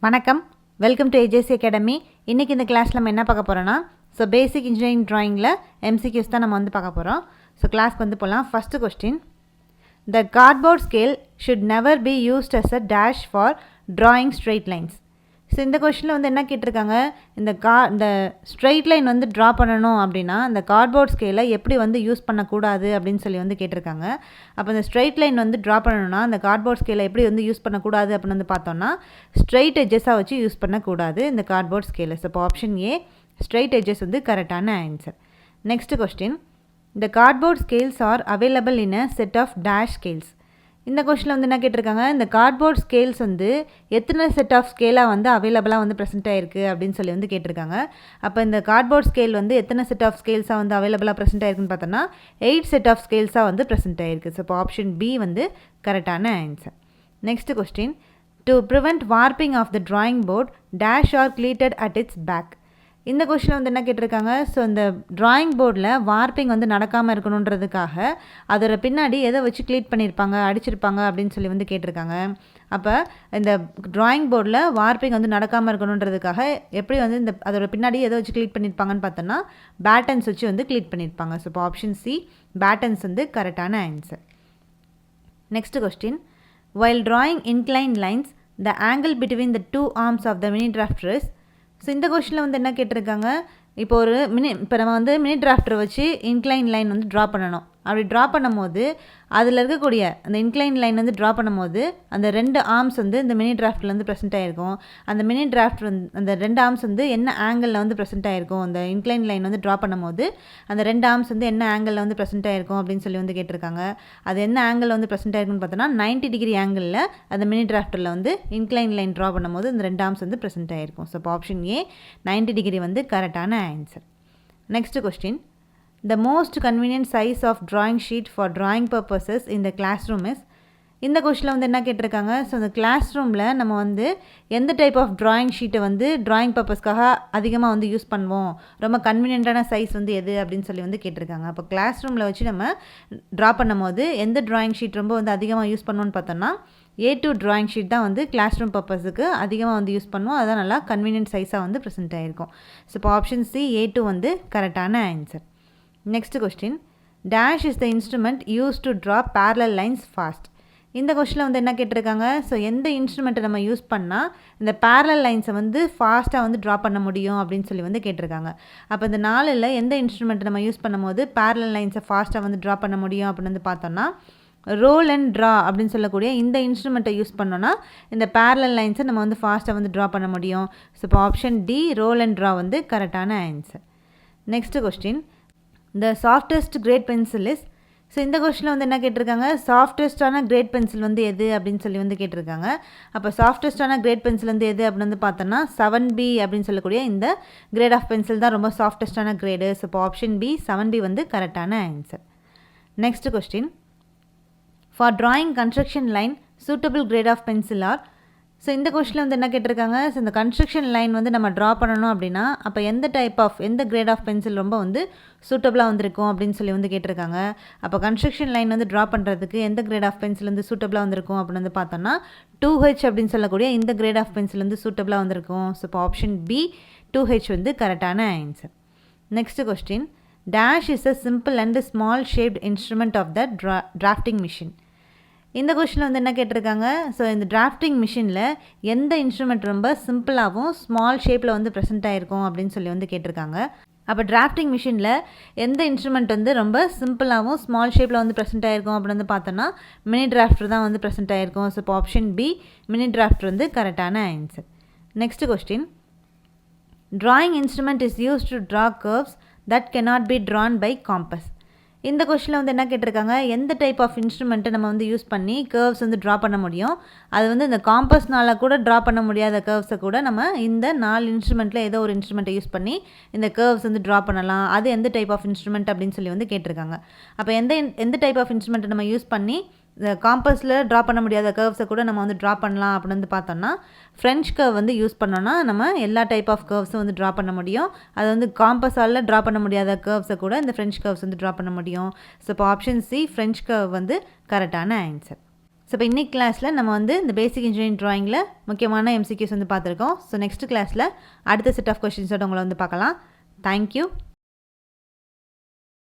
வணக்கம், welcome to AJC academy. இன்றைக்கி இந்த கிளாஸில் நம்ம என்ன பார்க்க போகிறோன்னா, பேசிக் இன்ஜினியரிங் ட்ராயிங்கில் எம்சிக்யூஸ் தான் நம்ம பார்க்க போகிறோம். கிளாஸ்க்கு போகலாம். First question, the cardboard scale should never be used as a dash for drawing straight lines. இந்த கொஸ்டினில் என்ன கேட்டிருக்காங்க, இந்த ஸ்ட்ரெயிட் லைன் ட்ரா பண்ணணும் அப்படின்னா இந்த கார்ட்போர்ட் ஸ்கேலை எப்படி யூஸ் பண்ணக்கூடாது அப்படின்னு சொல்லி கேட்டிருக்காங்க. அப்போ இந்த ஸ்ட்ரெயிட் லைன் ட்ரா பண்ணணும்னா இந்த கார்ட்போர்ட் ஸ்கேலை எப்படி யூஸ் பண்ணக்கூடாது அப்படின்னு பார்த்தோம்னா ஸ்ட்ரெயிட் எட்ஜஸாக வச்சு யூஸ் பண்ணக்கூடாது இந்த கார்ட்போர்ட் ஸ்கேலை. அப்போ ஆப்ஷன் ஏ ஸ்ட்ரெயிட் எட்ஜஸ் கரெக்டான answer. Next question, the cardboard scales are available in a set of dash scales. இந்த கொஸ்டினில் என்ன கேட்டிருக்காங்க, இந்த கார்ட்போர்ட் ஸ்கேல்ஸ் எத்தனை செட் ஆஃப் ஸ்கேலாக அவைலபிளாக ப்ரெசென்ட் ஆகிருக்கு அப்படின்னு சொல்லி கேட்டிருக்காங்க. அப்போ இந்த கார்ட்போர்ட் ஸ்கேல் எத்தனை செட் ஆஃப் ஸ்கேல்ஸாக அவைலபிளாக ப்ரெசென்ட் ஆகிருக்குன்னு பார்த்தோன்னா 8 செட் ஆஃப் ஸ்கேல்ஸாக ப்ரெசென்ட் ஆகிருக்கு. ஸோ இப்போ ஆப்ஷன் பி கரெக்டான answer. Next question, to prevent warping of the drawing board dash are cleated at its back. இந்த கொஸ்டினில் என்ன கேட்டிருக்காங்க, ஸோ இந்த ட்ராயிங் போர்டில் வார்ப்பிங் நடக்காமல் இருக்கணுன்றதுக்காக அதோட பின்னாடி எதை வச்சு க்ளீட் பண்ணியிருப்பாங்க, அடிச்சிருப்பாங்க அப்படின்னு சொல்லி கேட்டிருக்காங்க. அப்போ இந்த ட்ராயிங் போர்டில் வார்ப்பிங் நடக்காமல் இருக்கணுன்றதுக்காக எப்படி அதோட பின்னாடி எதை வச்சு க்ளீட் பண்ணியிருப்பாங்கன்னு பார்த்தோன்னா பேட்டன்ஸ் வச்சு க்ளீட் பண்ணியிருப்பாங்க. ஸோ இப்போ ஆப்ஷன் சி பேட்டன்ஸ் கரெக்டான answer. Next question, while drawing inclined lines the angle between the two arms of the mini drafter is. So இந்த கொஸ்டினில் என்ன கேட்டிருக்காங்க, இப்போ நம்ம மினி டிராஃப்டர் வச்சு இன்க்ளைன் லைன் ட்ரா பண்ணணும். அப்படி ட்ரா பண்ணும்போது அதில் இருக்கக்கூடிய அந்த இன்க்ளைன் லைன் ட்ரா பண்ணும்போது அந்த 2 ஆர்ம்ஸ் இந்த மினி டிராஃப்டில் ப்ரெசென்ட் ஆகிருக்கும். அந்த மினி டிராஃப்ட் அந்த 2 ஆர்ம்ஸ் என்ன ஆங்கிளில் ப்ரெசென்ட் ஆகிருக்கும், அந்த இன்க்ளைன் லைன் ட்ரா பண்ணும்போது அந்த 2 ஆர்ம்ஸ் என்ன ஆங்கிளில் ப்ரெசென்ட் ஆகிருக்கும் அப்படின்னு சொல்லி கேட்டிருக்காங்க. அது என்ன ஆங்கிள் ப்ரெசென்ட் ஆகிருக்குன்னு பார்த்தோன்னா 90 டிகிரி ஆங்கிளில் அந்த மினி டிராஃப்டில் இன்க்ளைன் லைன் ட்ரா பண்ணும்போது இந்த 2 ஆர்ம்ஸ் ப்ரெசென்ட் ஆகிருக்கும். ஸோ இப்போ ஆப்ஷன் ஏ 90 டிகிரி கரெக்டான answer. Next question, the most convenient size of drawing sheet for drawing purposes in the classroom is. இந்த கொஸ்டினில் என்ன கேட்டிருக்காங்க, ஸோ இந்த கிளாஸ் ரூமில் நம்ம எந்த டைப் ஆஃப் ட்ராயிங் ஷீட்டை ட்ராயிங் பர்பஸ்க்காக அதிகமாக யூஸ் பண்ணுவோம், ரொம்ப கன்வீனியன்ட்டான சைஸ் எது அப்படின்னு சொல்லி கேட்டிருக்காங்க. அப்போ கிளாஸ் ரூமில் வச்சு நம்ம ட்ரா பண்ணும்போது எந்த ட்ராயிங் ஷீட் ரொம்ப அதிகமாக யூஸ் பண்ணுவோன்னு பார்த்தோன்னா A2 ட்ராயிங் ஷீட் தான் கிளாஸ் ரூம் பர்பஸுக்கு அதிகமாக யூஸ் பண்ணுவோம். அதான் நல்லா கன்வீனியன்ட் சைஸாக ப்ரெசென்ட் ஆகிருக்கும். ஸோ இப்போ ஆப்ஷன் சி A2 கரெக்டான answer. Next question, dash is the instrument use to draw parallel lines fast. இந்த கொஸ்டினில் என்ன கேட்டிருக்காங்க, ஸோ எந்த இன்ஸ்ட்ருமெண்ட்டை நம்ம யூஸ் பண்ணால் இந்த பேரலல் லைன்ஸை ஃபாஸ்ட்டாக ட்ரா பண்ண முடியும் அப்படின்னு சொல்லி கேட்டிருக்காங்க. அப்போ இந்த 4ல் எந்த இன்ஸ்ட்ருமெண்ட்டை நம்ம யூஸ் பண்ணும்போது பேரலல் லைன்ஸை ஃபாஸ்ட்டாக ட்ரா பண்ண முடியும் அப்படின்னு பார்த்தோன்னா ரோல் அண்ட் ட்ரா அப்படின்னு சொல்லக்கூடிய இந்த இன்ஸ்ட்ருமெண்ட்டை யூஸ் பண்ணோன்னா இந்த பேரலல் லைன்ஸை நம்ம ஃபாஸ்ட்டாக ட்ரா பண்ண முடியும். ஸோ இப்போ option D roll and draw கரெக்டான answer. Next question, the softest grade pencil is. So இந்த கொஸ்டினில் என்ன கேட்டிருக்காங்க, சாஃப்டஸ்டான கிரேட் பென்சில் எது அப்படின்னு சொல்லி கேட்டிருக்காங்க. அப்போ சாஃப்டஸ்டான கிரேட் பென்சில் எது அப்படின்னு பார்த்தோன்னா 7B அப்படின்னு சொல்லக்கூடிய இந்த கிரேட் ஆஃப் பென்சில் தான் ரொம்ப சாஃப்டஸ்டான கிரேடு. ஸோ இப்போ ஆப்ஷன் பி 7B கரெக்டான answer. Next question, for drawing construction line suitable grade of pencil are. So இந்த கொஸ்டினில் என்ன கேட்டிருக்காங்க, ஸோ இந்த கன்ஸ்ட்ரக்ஷன் லைன் நம்ம ட்ரா பண்ணணும் அப்படின்னா அப்போ எந்த கிரேட் ஆஃப் பென்சில் ரொம்ப சூட்டபிளாக இருக்கும் அப்படின்னு சொல்லி கேட்டிருக்காங்க. அப்போ கன்ஸ்ட்ரக்ஷன் லைன் ட்ரா பண்ணுறதுக்கு எந்த கிரேட் ஆஃப் பென்சில் சூட்டபிளாக வந்திருக்கும் அப்படின்னு பார்த்தோன்னா 2H அப்படின்னு சொல்லக்கூடிய இந்த கிரேட் ஆஃப் பென்சில் சூட்டபிளாக வந்திருக்கும். ஸோ இப்போ ஆப்ஷன் பி 2H கரெக்டான answer. Next question, dash is a simple and small shaped instrument of the drafting machine. இந்த கொஸ்டினில் என்ன கேட்டிருக்காங்க, ஸோ இந்த டிராஃப்டிங் மிஷினில் எந்த இன்ஸ்ட்ருமெண்ட் ரொம்ப சிம்பிளாகவும் ஸ்மால் ஷேப்பில் ப்ரெசென்ட் ஆகிருக்கும் அப்படின்னு சொல்லி கேட்டிருக்காங்க. அப்போ டிராஃப்டிங் மிஷினில் எந்த இன்ஸ்ட்ருமெண்ட் ரொம்ப சிம்பிளாகவும் ஸ்மால் ஷேப்பில் ப்ரெசென்ட் ஆகிருக்கும் அப்படின்னு பார்த்தோன்னா மினி டிராஃப்டர் தான் ப்ரெசென்ட் ஆகிருக்கும். ஸோ இப்போ ஆப்ஷன் பி மினி டிராஃப்டர் கரெக்டான answer. Next question, drawing instrument is used to draw curves that cannot be drawn by compass. இந்த கொஸ்டினில் என்ன கேட்டிருக்காங்க, எந்த டைப் ஆஃப் இன்ஸ்ட்ருமெண்ட்டை நம்ம யூஸ் பண்ணி கர்வ்ஸ் ட்ரா பண்ண முடியும், அது இந்த காம்பஸ்னால் கூட ட்ரா பண்ண முடியாத கர்வ்ஸை கூட நம்ம இந்த 4 இன்ஸ்ட்ருமெண்ட்டில் ஏதோ ஒரு இன்ஸ்ட்ருமெண்ட்டை யூஸ் பண்ணி இந்த கர்வ்ஸ் ட்ரா பண்ணலாம். அது எந்த டைப் ஆஃப் இன்ஸ்ட்ருமெண்ட் அப்படின்னு சொல்லி கேட்டிருக்காங்க. அப்போ எந்த டைப் ஆஃப் இன்ஸ்ட்ருமெண்ட்டை நம்ம யூஸ் பண்ணி இந்த காம்பஸில் ட்ரா பண்ண முடியாத கர்வ்ஸை கூட நம்ம ட்ரா பண்ணலாம் அப்படின்னு பார்த்தோன்னா ஃப்ரெஞ்ச் கர்வ் யூஸ் பண்ணோன்னா நம்ம எல்லா டைப் ஆஃப் கர்வ்ஸும் ட்ரா பண்ண முடியும். அது காம்பஸால் ட்ரா பண்ண முடியாத கர்வ்ஸை கூட இந்த ஃப்ரெஞ்ச் கர்வ்ஸ் ட்ரா பண்ண முடியும். ஸோ இப்போ ஆப்ஷன் சி ஃப்ரெஞ்ச் கர்வ் கரெக்டான ஆன்சர். ஸோ இப்போ இன்னைக்கு கிளாஸில் நம்ம வந்து இந்த பேசிக் இன்ஜினியரிங் ட்ராயிங்கில் முக்கியமான எம்சிக்யூஸ் வந்து பார்த்துருக்கோம். ஸோ நெக்ஸ்ட் கிளாஸில் அடுத்த செட் ஆஃப் கொஷின்ஸோட உங்களை வந்து பார்க்கலாம். தேங்க்யூ.